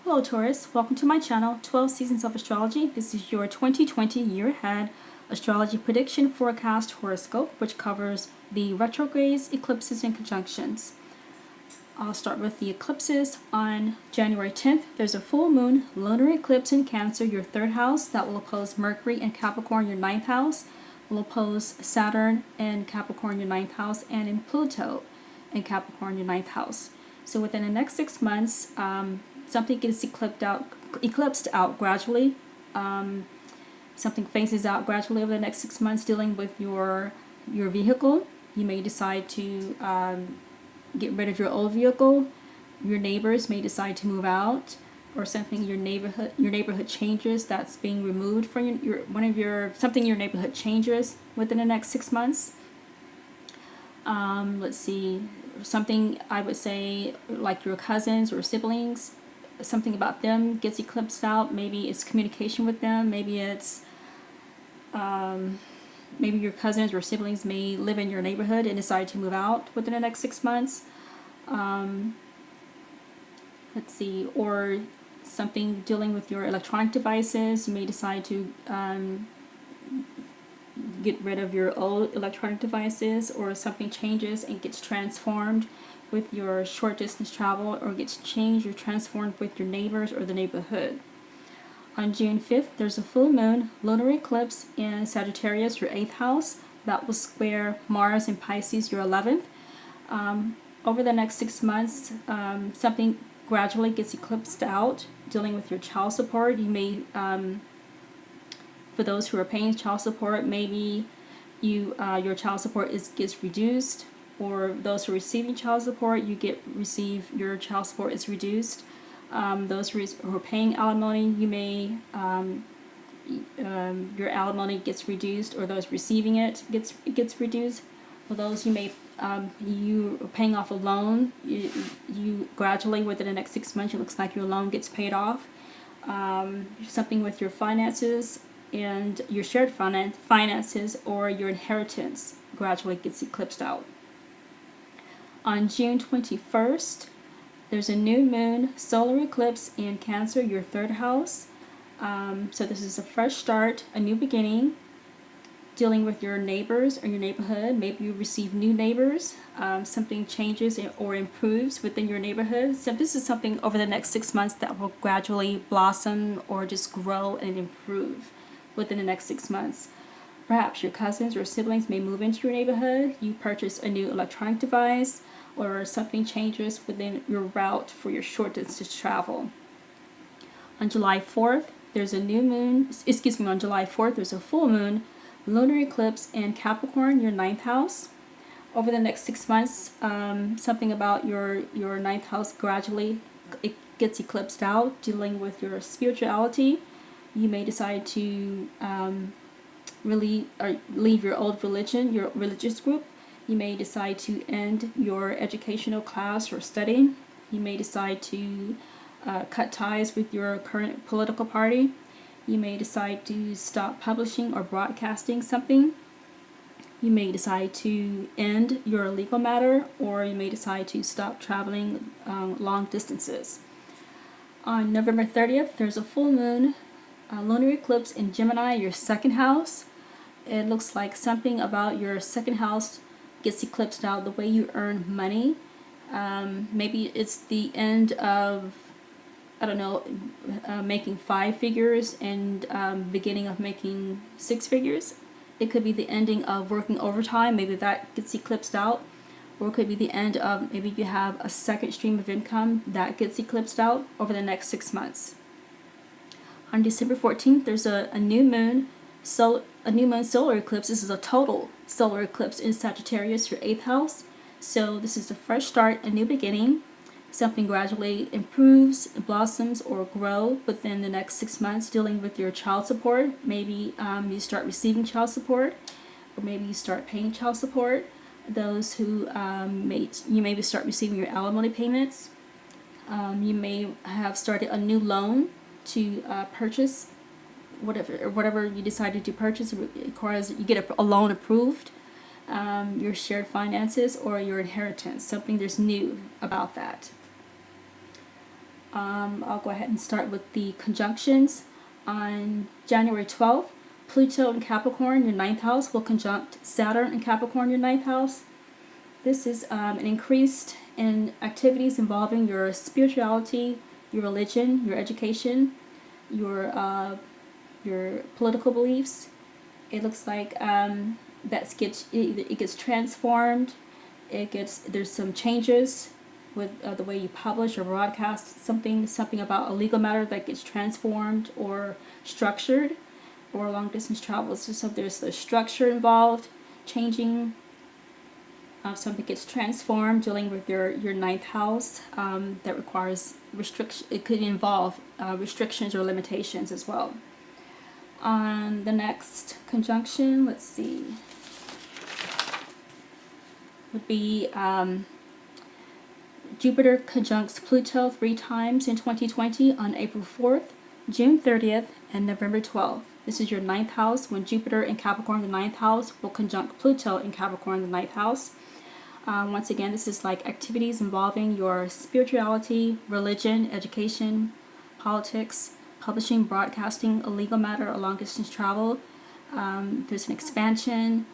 Hello Taurus, welcome to my channel, 12 Seasons of Astrology. This is your 2020 year ahead astrology prediction forecast horoscope, which covers the retrogrades, eclipses, and conjunctions. I'll start with the eclipses. On January 10th, there's a full moon lunar eclipse in Cancer, your third house, that will oppose Mercury in Capricorn, your ninth house, will oppose Saturn in Capricorn, your ninth house, and in Pluto in Capricorn, your ninth house. So within the next 6 months, something gets eclipsed out gradually. Something phases out gradually over the next 6 months, dealing with your vehicle. You may decide to get rid of your old vehicle. Your neighbors may decide to move out, or something your neighborhood changes that's being removed from something your neighborhood changes within the next 6 months. Let's see, something I would say like your cousins or siblings, something about them gets eclipsed out. Maybe it's communication with them. Maybe it's maybe your cousins or siblings may live in your neighborhood and decide to move out within the next 6 months. Let's see, or something dealing with your electronic devices. You may decide to get rid of your old electronic devices, or something changes and gets transformed with your short distance travel, or gets changed or transformed with your neighbors or the neighborhood. On June 5th, there's a full moon lunar eclipse in Sagittarius, your 8th house, that will square Mars in Pisces, your 11th. Over the next 6 months, something gradually gets eclipsed out, dealing with your child support. You may, for those who are paying child support, maybe your child support gets reduced, or those who are receiving child support, your child support is reduced. Those who are paying alimony, you may your alimony gets reduced, or those receiving it gets reduced. For those you are paying off a loan, you gradually within the next 6 months, it looks like your loan gets paid off. Something with your finances and your shared finances or your inheritance gradually gets eclipsed out. On June 21st, there's a new moon solar eclipse in Cancer, your third house. So this is a fresh start, a new beginning, dealing with your neighbors or your neighborhood. Maybe you receive new neighbors. Something changes or improves within your neighborhood. So this is something over the next 6 months that will gradually blossom or just grow and improve within the next 6 months. Perhaps your cousins or siblings may move into your neighborhood. You purchase a new electronic device, or something changes within your route for your short distance travel. On July 4th, there's a full moon lunar eclipse in Capricorn, your ninth house. Over the next 6 months, something about your ninth house gradually gets eclipsed out, dealing with your spirituality. You may decide to leave your old religion, your religious group. You may decide to end your educational class or study. You may decide to cut ties with your current political party. You may decide to stop publishing or broadcasting something. You may decide to end your legal matter, or you may decide to stop traveling long distances. On November 30th, there's a full moon lunar eclipse in Gemini, your second house. It looks like something about your second house gets eclipsed out, the way you earn money. Maybe it's the end of, making 5 figures and beginning of making 6 figures. It could be the ending of working overtime. Maybe that gets eclipsed out. Or it could be the end of, maybe you have a second stream of income that gets eclipsed out over the next 6 months. On December 14th, there's a new moon solar eclipse. This is a total solar eclipse in Sagittarius, your 8th house. So this is a fresh start, a new beginning. Something gradually improves, blossoms, or grow within the next 6 months, dealing with your child support. Maybe you start receiving child support, or maybe you start paying child support. Those who you maybe start receiving your alimony payments. You may have started a new loan to purchase whatever you decided to purchase. It requires you get a loan approved. Your shared finances or your inheritance. Something there's new about that. I'll go ahead and start with the conjunctions. On January 12th, Pluto in Capricorn, your ninth house, will conjunct Saturn in Capricorn, your ninth house. This is an increased in activities involving your spirituality, your religion, your education, your political beliefs. It looks like it gets transformed. There's some changes with the way you publish or broadcast something about a legal matter that gets transformed or structured, or long distance travel. So there's the structure involved, changing. Something gets transformed, dealing with your ninth house that requires restriction. It could involve restrictions or limitations as well. On the next conjunction, let's see, would be Jupiter conjuncts Pluto 3 times in 2020 on April 4th, June 30th, and November 12th. This is your ninth house, when Jupiter in Capricorn, the ninth house, will conjunct Pluto in Capricorn, the ninth house. Once again, this is like activities involving your spirituality, religion, education, politics, publishing, broadcasting, a legal matter, a long distance travel. There's an expansion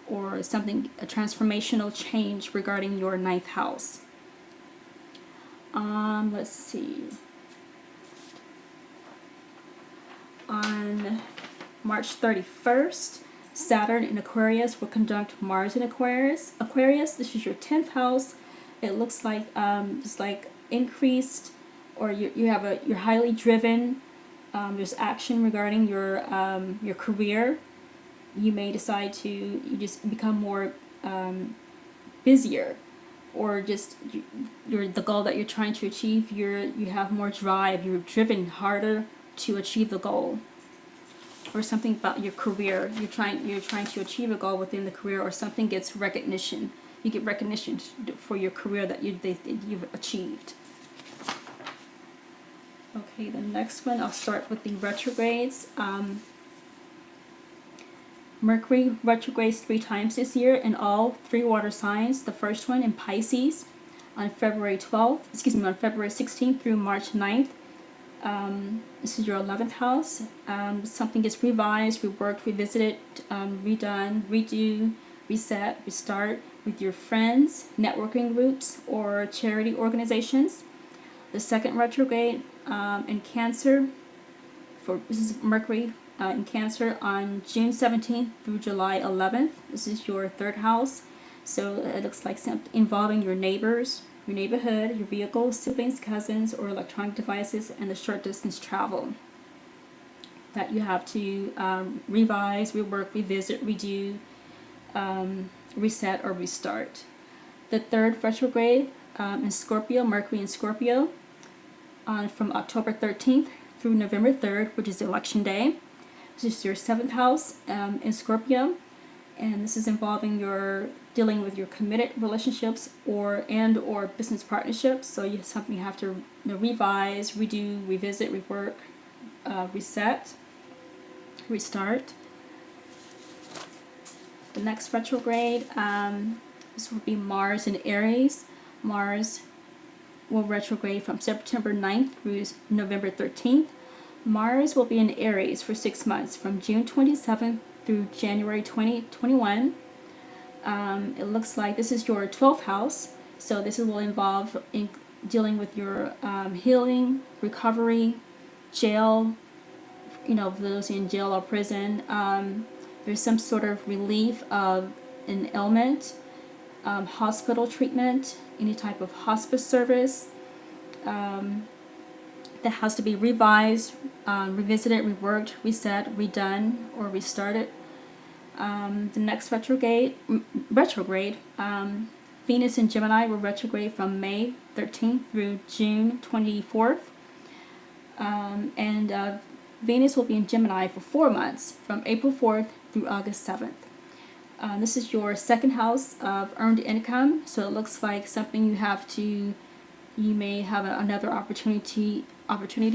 or something, a transformational change regarding your ninth house. Let's see. On March 31st, Saturn in Aquarius will conjunct Mars in Aquarius. Aquarius, this is your 10th house. It looks like it's like increased, or you're highly driven. There's action regarding your career. You may decide to just become more busier, or just the goal that you're trying to achieve. You have more drive. You're driven harder to achieve the goal, or something about your career. You're trying to achieve a goal within the career, or something gets recognition. You get recognition for your career that you've achieved. Okay, the next one, I'll start with the retrogrades. Mercury retrogrades 3 times this year in all 3 water signs. The first one in Pisces on February 16th through March 9th. This is your 11th house. Something gets revised, reworked, revisited, redone, redo, reset, restart with your friends, networking groups, or charity organizations. The second retrograde in Cancer, this is Mercury in Cancer on June 17th through July 11th. This is your 3rd house. So it looks like something involving your neighbors, your neighborhood, your vehicles, siblings, cousins, or electronic devices, and the short distance travel that you have to revise, rework, revisit, redo, reset, or restart. The 3rd retrograde in Scorpio, Mercury in Scorpio, from October 13th through November 3rd, which is Election Day. This is your 7th house in Scorpio, and this is involving dealing with your committed relationships or business partnerships. So you have to revise, redo, revisit, rework, reset, restart. The next retrograde, this will be Mars in Aries. Mars will retrograde from September 9th through November 13th. Mars will be in Aries for 6 months, from June 27th through January 2021. It looks like this is your 12th house, so this will involve dealing with your healing, recovery, jail, those in jail or prison. There's some sort of relief of an ailment, hospital treatment, any type of hospice service that has to be revised, revisited, reworked, reset, redone, or restarted. The next retrograde, Venus in Gemini will retrograde from May 13th through June 24th. And Venus will be in Gemini for 4 months, from April 4th through August 7th. This is your 2nd house of earned income, so it looks like something you may have another opportunity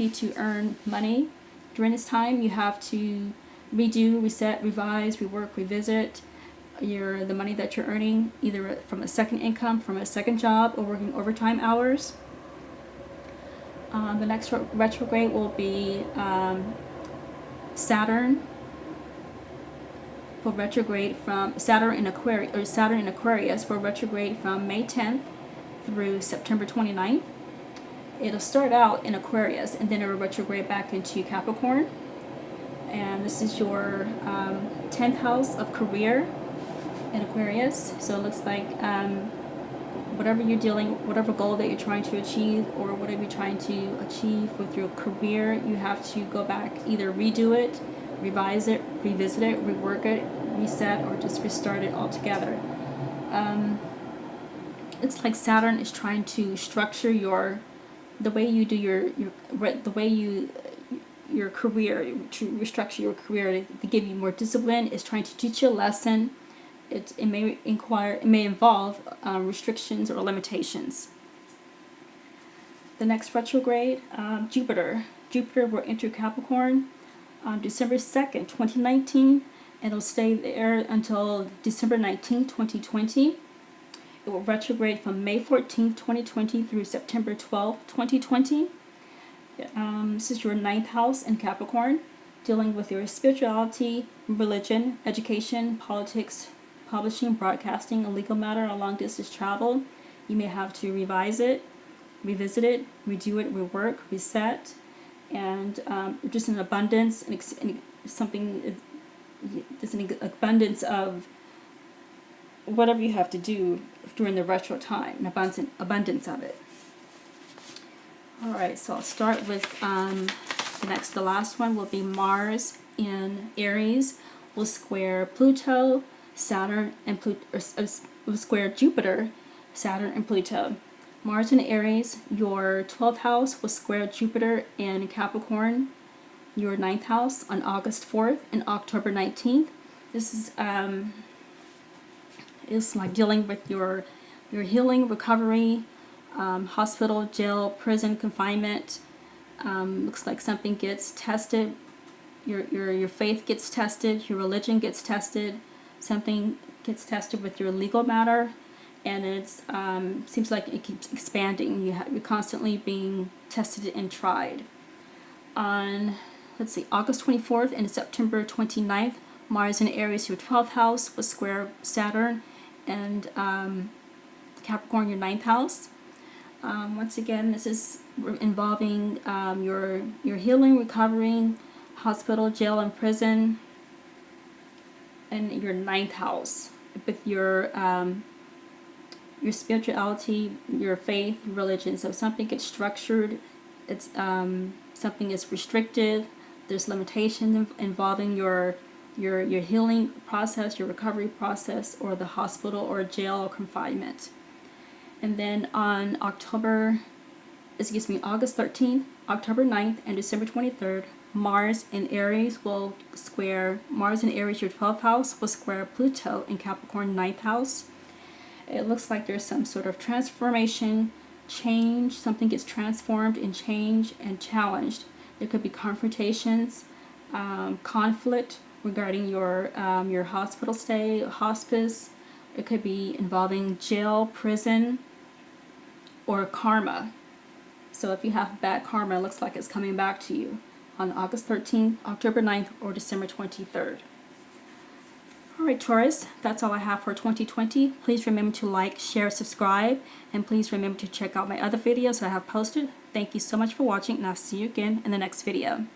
to earn money. During this time, you have to redo, reset, revise, rework, revisit the money that you're earning, either from a second income, from a second job, or working overtime hours. The next retrograde will be Saturn. For retrograde from Saturn in Aquarius for retrograde from May 10th through September 29th. It'll start out in Aquarius and then it will retrograde back into Capricorn. And this is your 10th house of career in Aquarius. So it looks like whatever goal that you're trying to achieve or whatever you're trying to achieve with your career, you have to go back, either redo it, revise it, revisit it, rework it, reset, or just restart it altogether. It's like Saturn is trying to structure the way you do your career, to restructure your career, to give you more discipline. It's trying to teach you a lesson. It may involve restrictions or limitations. The next retrograde, Jupiter. Jupiter will enter Capricorn on December 2nd, 2019, and it'll stay there until December 19th, 2020. It will retrograde from May 14th, 2020 through September 12th, 2020. This is your 9th house in Capricorn, dealing with your spirituality, religion, education, politics, publishing, broadcasting, a legal matter, a long distance travel. You may have to revise it, revisit it, redo it, rework, reset, and just an abundance, there's an abundance of whatever you have to do during the retro time, an abundance of it. Alright, so I'll start with the last one will be Mars in Aries will square Pluto, Saturn, and will square Jupiter, Saturn, and Pluto. Mars in Aries, your 12th house will square Jupiter in Capricorn, your 9th house on August 4th and October 19th. This is like dealing with your healing, recovery, hospital, jail, prison, confinement. Looks like something gets tested. Your faith gets tested. Your religion gets tested. Something gets tested with your legal matter, and it's seems like it keeps expanding. You're constantly being tested and tried. On August 24th and September 29th, Mars in Aries, your 12th house, will square Saturn and Capricorn, your 9th house. Once again, this is involving your healing, recovering, hospital, jail, and prison, and your 9th house with your spirituality, your faith, religion. So something gets structured. It's something is restrictive. There's limitations involving your healing process, your recovery process, or the hospital or jail or confinement. And then on August 13th, October 9th, and December 23rd, Mars in Aries will square, Mars in Aries, your 12th house, will square Pluto in Capricorn, 9th house. It looks like there's some sort of transformation, change, something gets transformed and changed and challenged. There could be confrontations, conflict regarding your hospital stay, hospice. It could be involving jail, prison, or karma. So if you have bad karma, it looks like it's coming back to you on August 13th, October 9th, or December 23rd. Alright, Taurus, that's all I have for 2020. Please remember to like, share, subscribe, and please remember to check out my other videos that I have posted. Thank you so much for watching, and I'll see you again in the next video.